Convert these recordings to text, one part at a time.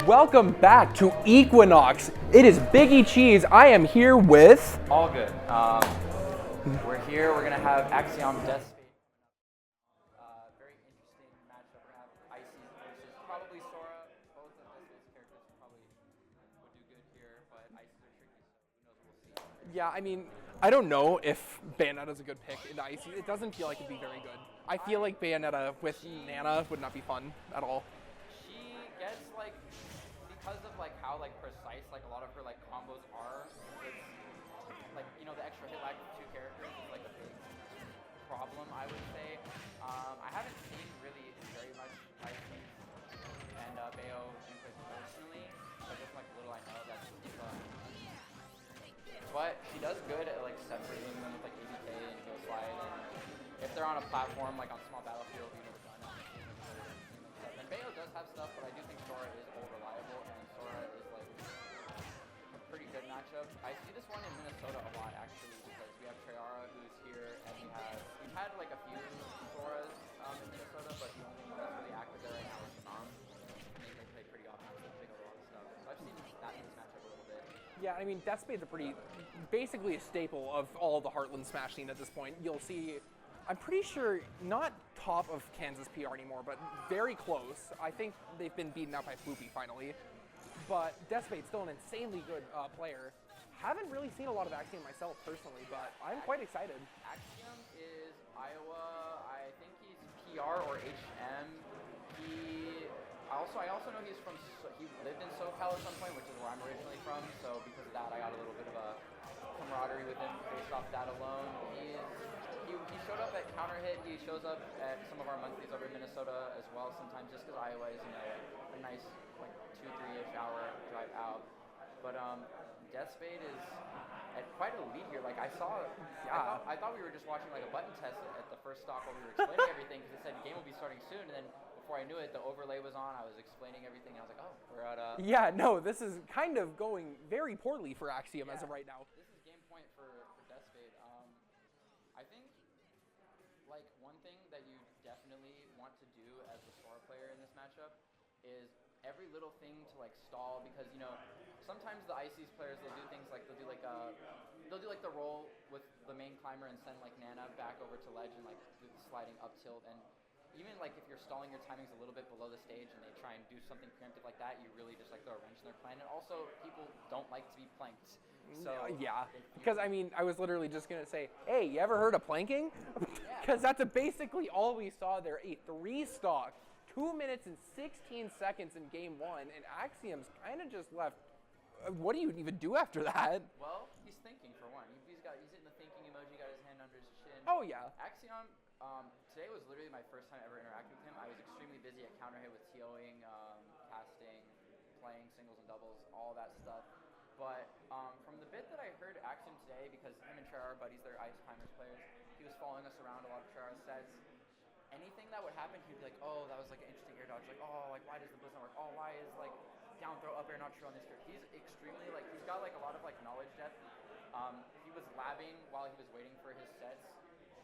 Welcome back to Equinox. It is Biggie Cheese. I am here with... All good. We're here. We're going to have Axiom Deathspade. Very interesting matchup. We're going to have Icy versus probably Sora. Both of Deathspade's characters probably would do good here, but Icy's are tricky, so who knows, we'll see. Yeah, I mean, I don't know if Bayonetta's a good pick in Icy. It doesn't feel like it'd be very good. I feel like Bayonetta with Nana would not be fun at all. She gets, like, because of, like, how, like, precise, like, a lot of her, like, combos are, it's, like, you know, the extra hit lag of two characters is, like, a big problem, I would say. I haven't seen really very much Icy and Bayo input personally, but just, like, little I know that she's, but she does good at, like, separating them with, like, ABK and Go Slide, and if they're on a platform, like, on small battlefield, you know, the gun, and Bayo does have stuff, but I do think Sora is all reliable, and Sora is, like, a pretty good matchup. I see this one in Minnesota a lot, actually, because we have Treyara, who's here, and we've had, like, a few Soras in Minnesota, but the only one that's really active there right now is Nam, and they play pretty offensive, they pick up a lot of stuff. So I've seen that in this matchup a little bit. Yeah, I mean, Deathspade's basically a staple of all the Heartland Smash scene at this point. You'll see, I'm pretty sure, not top of Kansas PR anymore, but very close. I think they've been beaten out by Floopy finally. But Deathspade's still an insanely good player. Haven't really seen a lot of Axiom myself personally, but I'm quite excited. Axiom is Iowa. I think he's PR or HM. I also know he lived in SoCal at some point, which is where I'm originally from. So because of that, I got a little bit of a camaraderie with him based off that alone. He showed up at Counter Hit. He shows up at some of our monthlies over in Minnesota as well sometimes, just because Iowa is, you know, a nice, like, 2-3-ish hour drive out. But Deathspade is at quite a lead here. Like, I thought we were just watching, like, a button test at the first stock while we were explaining everything, because it said game will be starting soon, and then before I knew it, the overlay was on. I was explaining everything, and I was like, oh, we're at Yeah, no, this is kind of going very poorly for Axiom as of right now. This is game point for Deathspade. I think, like, one thing that you definitely want to do as a Sora player in this matchup is every little thing to, like, stall, because, you know, sometimes the Ices players, they'll do things like they'll do the roll with the main climber and send, like, Nana back over to ledge and, like, do the sliding up tilt, and even, like, if you're stalling your timings a little bit below the stage and they try and do something preemptive like that, you really just, like, throw a wrench in their plan. And also, people don't like to be planked. So yeah, because, I mean, I was literally just going to say, hey, you ever heard of planking? Because that's basically all we saw there. A 3-stock, 2 minutes and 16 seconds in game one, and Axiom's kind of just left. What do you even do after that? Well, he's thinking, for one. He's hitting the thinking emoji, got his hand under his chin. Oh, yeah. Axiom, today was literally my first time ever interacting with him. I was extremely busy at Counter Hit with TOing, casting, playing singles and doubles, all that stuff. But from the bit that I heard Axiom today, because him and Trey are buddies, they're Ice Climbers players, he was following us around a lot of Trey's sets. Anything that would happen, he'd be like, oh, that was like an interesting air dodge. Like, oh, like, why does the blitz not work? Oh, why is, like, down throw, up air not true on this character? He's extremely, like, he's got, like, a lot of, like, knowledge depth. He was labbing while he was waiting for his sets.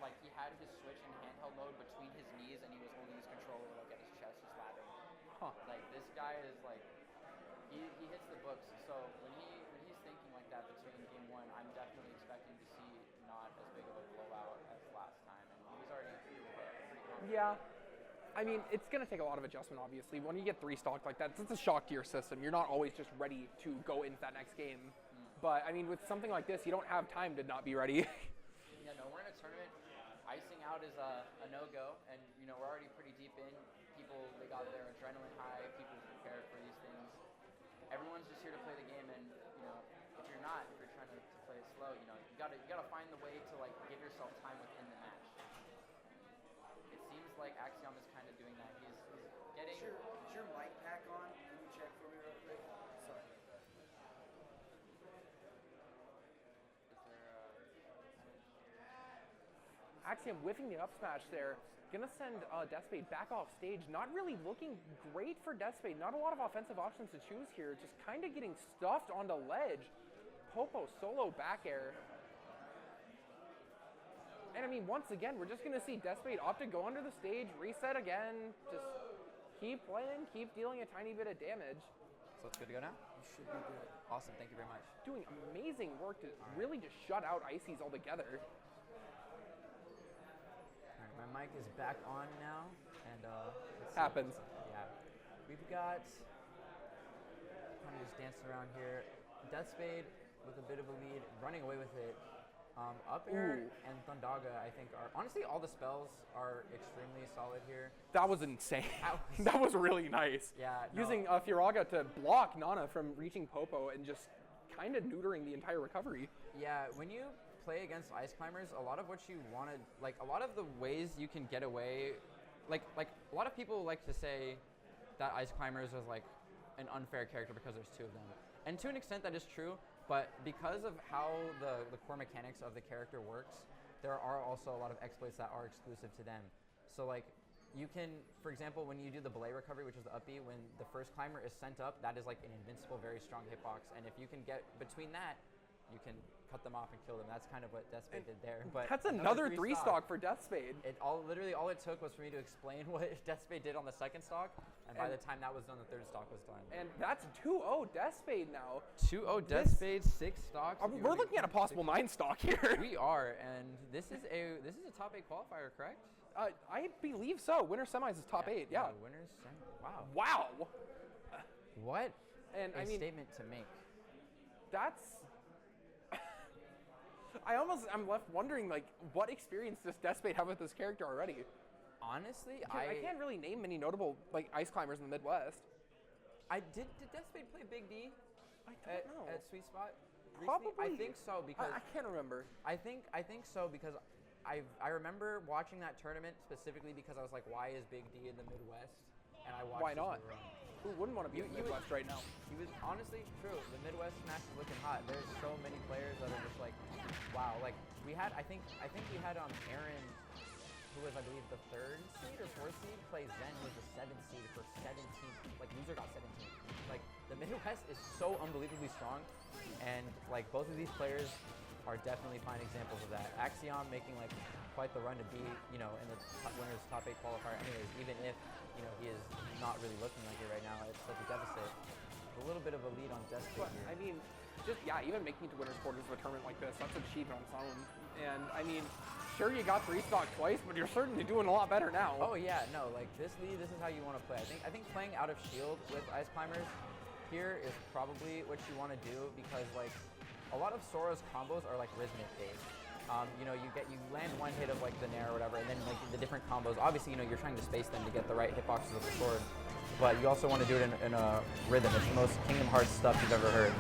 Like, he had his switch in handheld mode between his knees, and he was holding his controller, like, at his chest, just labbing. Huh. Like, this guy is, like, he hits the books. So when he's thinking like that between game one, I'm definitely expecting to see not as big of a blowout as last time. And he's already pretty confident. Yeah. I mean, it's going to take a lot of adjustment, obviously. When you get 3-stocked like that, it's a shock to your system. You're not always just ready to go into that next game. But, I mean, with something like this, you don't have time to not be ready. Yeah, no, we're in a tournament. Icing out is a no-go, and, you know, we're already pretty deep in. People, they got their adrenaline high. People prepared for these things. Everyone's just here to play the game, and, you know, if you're trying to play it slow, you know, you gotta find the way to, like, give yourself time within the match. It seems like Axiom is kind of doing that. He's getting. Is your mic pack on? Can you check for me real quick? Sorry. Axiom whiffing the up smash there. Gonna send Deathspade back off stage. Not really looking great for Deathspade. Not a lot of offensive options to choose here. Just kind of getting stuffed onto ledge. Popo solo back air. And I mean, once again, we're just gonna see Deathspade opt to go under the stage, reset again. Just keep playing, keep dealing a tiny bit of damage. So it's good to go now? You should be good. Awesome, thank you very much. Doing amazing work to really just shut out Ices altogether. All right, my mic is back on now, and let's see. Happens. Yeah. We've got, kind of just dancing around here, Deathspade with a bit of a lead, running away with it. Up air and Thundaga, I think, are honestly all the spells are extremely solid here. That was insane. That was really nice. Yeah. No. Using Firaga to block Nana from reaching Popo and just kind of neutering the entire recovery. Yeah, when you play against Ice Climbers, a lot of what you want to, like, a lot of the ways you can get away, like a lot of people like to say that Ice Climbers is like an unfair character because there's two of them. And to an extent that is true, but because of how the core mechanics of the character works, there are also a lot of exploits that are exclusive to them. So like, you can, for example, when you do the belay recovery, which is the up B, when the first climber is sent up, that is like an invincible, very strong hitbox. And if you can get between that, you can cut them off and kill them. That's kind of what Deathspade did there. But that's another 3-stock for Deathspade. Literally all it took was for me to explain what Deathspade did on the second stock, and by the time that was done, the third stock was done. And that's 2-0 Deathspade now. 2-0 Deathspade, 6 stocks. We're looking at a possible 9-stock here. We are, and this is a top 8 qualifier, correct? I believe so. Winner semis is top 8. Yeah. Winners semi. Wow. Wow. What And a I mean, statement to make. That's. I'm left wondering, like, what experience does Deathspade have with this character already? Honestly, I can't really name many notable like ice climbers in the Midwest. Did Deathspade play Big D? I don't know. At Sweet Spot? Probably. I think so because I can't remember. I think so because I remember watching that tournament specifically because I was like, why is Big D in the Midwest? And I watched. Why not? his run. Who wouldn't want to be in the Midwest right now? He was honestly true. The Midwest Smash is looking hot. There's so many players that are just like, wow. Like we had, I think we had Aaron, who was I believe the 3rd seed or 4th seed, play Zen, who was the 7th seed for 17. Like loser got 17. Like the Midwest is so unbelievably strong, and like both of these players are definitely fine examples of that. Axiom making like quite the run to be, in the winners top 8 qualifier. Anyways, even if he is not really looking like it right now, it's such a deficit. A little bit of a lead on Deathspade here. I mean, even making it to winners quarters of a tournament like this, that's an achievement on its own. And I mean, sure you got 3-stock twice, but you're certainly doing a lot better now. Oh yeah, no, like this lead, this is how you want to play. I think playing out of shield with Ice Climbers here is probably what you want to do because like a lot of Sora's combos are like rhythmic based. You land one hit of like the Nair or whatever, and then like the different combos. Obviously, you're trying to space them to get the right hitboxes of the sword, but you also want to do it in a rhythm. It's the most Kingdom Hearts stuff you've ever heard,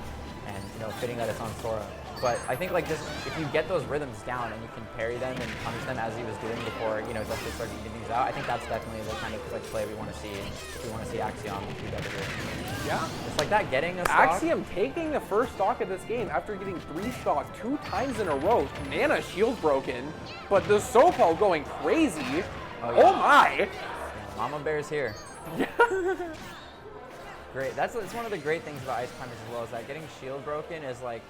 and fitting that it's on Sora. But I think like just if you get those rhythms down and you can parry them and punish them as he was doing before, Deathspade started eating these out. I think that's definitely the kind of like play we want to see if we want to see Axiom do better here. Yeah. It's like that getting a stock. Axiom taking the first stock of this game after getting 3 stock 2 times in a row. Nana shield broken, but the Sopo going crazy. Oh my! Yeah, Mama Bear's here. Great. That's one of the great things about Ice Climbers as well, is that getting shield broken is like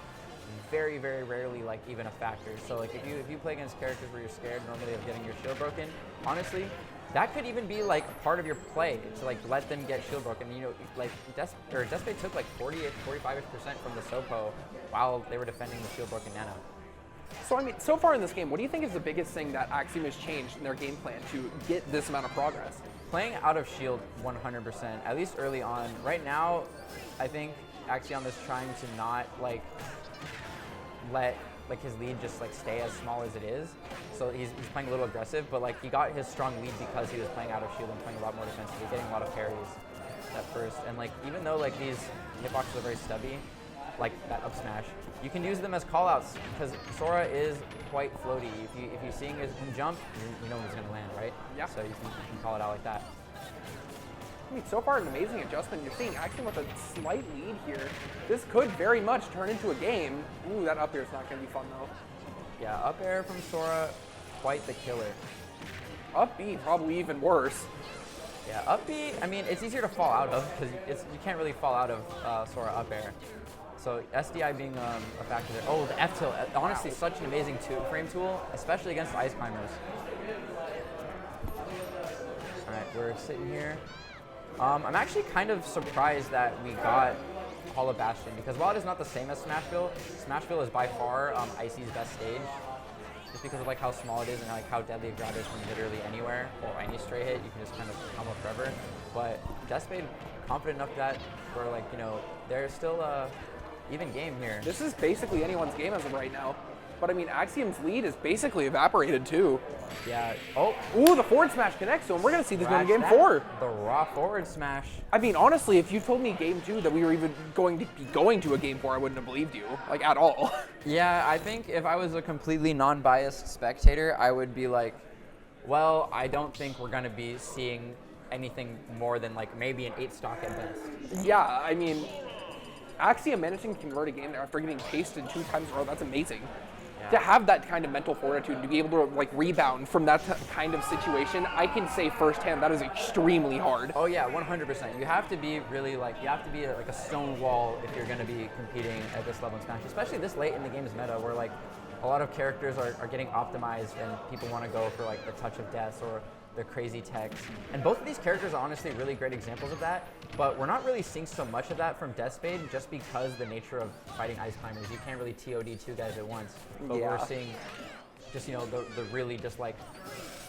very, very rarely like even a factor. So like if you play against characters where you're scared normally of getting your shield broken, honestly, that could even be like part of your play to like let them get shield broken. Like Deathspade took like 45% from the Sopo while they were defending the shield broken Nana. So I mean, so far in this game, what do you think is the biggest thing that Axiom has changed in their game plan to get this amount of progress? Playing out of shield 100%, at least early on. Right now, I think Axiom is trying to not like let like his lead just like stay as small as it is. So he's playing a little aggressive, but like he got his strong lead because he was playing out of shield and playing a lot more defensively, getting a lot of parries at first. And like even though like these hitboxes are very stubby, like that up smash, you can use them as callouts because Sora is quite floaty. If you're seeing him jump, you know when he's gonna land, right? Yeah. So you can call it out like that. I mean, so far an amazing adjustment. You're seeing Axiom with a slight lead here. This could very much turn into a game. Ooh, that up air is not going to be fun though. Yeah, up air from Sora, quite the killer. Up B, probably even worse. Yeah, up B, I mean, it's easier to fall out of because you can't really fall out of Sora up air. So SDI being a factor there. Oh, the F tilt, honestly, such an amazing frame tool, especially against Ice Climbers. All right, we're sitting here. I'm actually kind of surprised that we got Hollow Bastion, because while it is not the same as Smashville is by far Icy's best stage, just because of like how small it is and like how deadly a grab is from literally anywhere, or any stray hit, you can just kind of combo forever. But Deathspade, confident enough that for like, you know, there's still a even game here. This is basically anyone's game as of right now. But I mean, Axiom's lead is basically evaporated too. Yeah. Oh. Ooh, the forward smash connects, so we're gonna see this in game 4. The raw forward smash. I mean, honestly, if you told me game 2 that we were even going to be going to a game 4, I wouldn't have believed you, like at all. Yeah, I think if I was a completely non-biased spectator, I would be like, well, I don't think we're gonna be seeing anything more than like maybe an 8 stock at best. Yeah, I mean, Axiom managing to convert a game there after getting pasted 2 times in a row, that's amazing. Yeah. To have that kind of mental fortitude, to be able to like rebound from that kind of situation, I can say firsthand that is extremely hard. Oh yeah, 100%. You have to be really like, you have to be like a stone wall if you're going to be competing at this level in Smash, especially this late in the game's meta where like a lot of characters are getting optimized and people want to go for like the touch of death or the crazy techs. And both of these characters are honestly really great examples of that, but we're not really seeing so much of that from Deathspade just because the nature of fighting Ice Climbers. You can't really TOD 2 guys at once, but Yeah. we're seeing just, you know, the really just like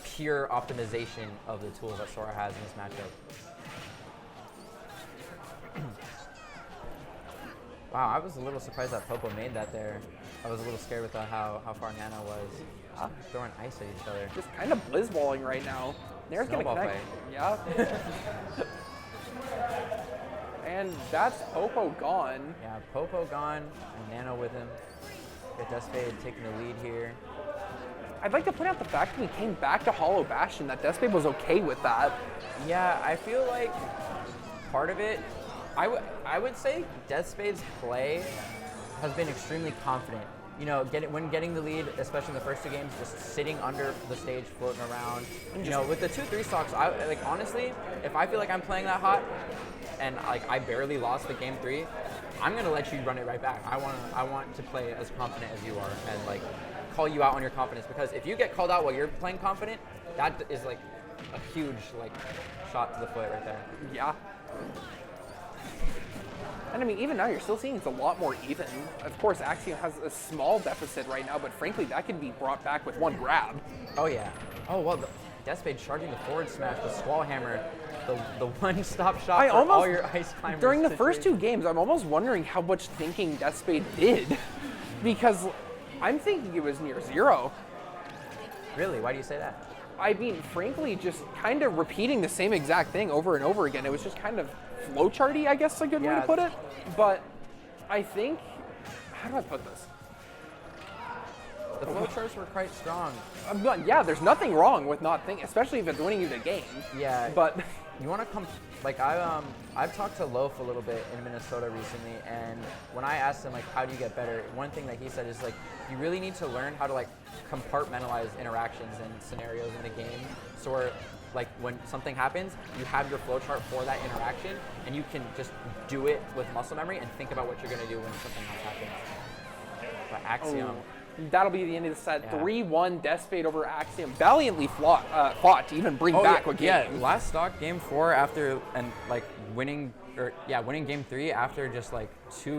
pure optimization of the tools that Sora has in this matchup. Wow, I was a little surprised that Popo made that there. I was a little scared with how far Nana was. Throwing ice at each other. Just kind of blizzballing right now. Nair's gonna Snowball connect. fight. Yeah. And that's Popo gone. Yeah, Popo gone, and Nano with him. Got Deathspade taking the lead here. I'd like to point out the fact that we came back to Hollow Bastion, that Deathspade was okay with that. Yeah, I feel like part of it, I would say Deathspade's play has been extremely confident. You know, when getting the lead, especially in the first 2 games, just sitting under the stage, floating around. You know, with the 2-3 stocks, like honestly, if I feel like I'm playing that hot, and like I barely lost the game 3, I'm gonna let you run it right back. I want to play as confident as you are, and like call you out on your confidence, because if you get called out while you're playing confident, that is like a huge like shot to the foot right there. Yeah. And I mean, even now you're still seeing it's a lot more even. Of course, Axiom has a small deficit right now, but frankly, that can be brought back with 1 grab. Oh yeah. Oh well, the Deathspade charging the forward smash, the Squall Hammer, the one-stop shop for all your Ice Climbers. During the first 2 games, I'm almost wondering how much thinking Deathspade did, because I'm thinking it was near 0. Really? Why do you say that? I mean, frankly, just kind of repeating the same exact thing over and over again. It was just kind of flowcharty, I guess is a good way to put it. But I think, how do I put this? The flowcharts were quite strong. Yeah, there's nothing wrong with not thinking, especially if it's winning you the game. Yeah. But you want to come, like I've talked to Loaf a little bit in Minnesota recently, and when I asked him like how do you get better, one thing that he said is like you really need to learn how to like compartmentalize interactions and scenarios in the game, so where like when something happens, you have your flowchart for that interaction, and you can just do it with muscle memory and think about what you're gonna do when something else happens. But Axiom. That'll be the end of the set. Yeah. 3-1 Deathspade over Axiom. Valiantly fought to even bring back a game. Yeah, last stock game 4 after winning game 3 after just like 2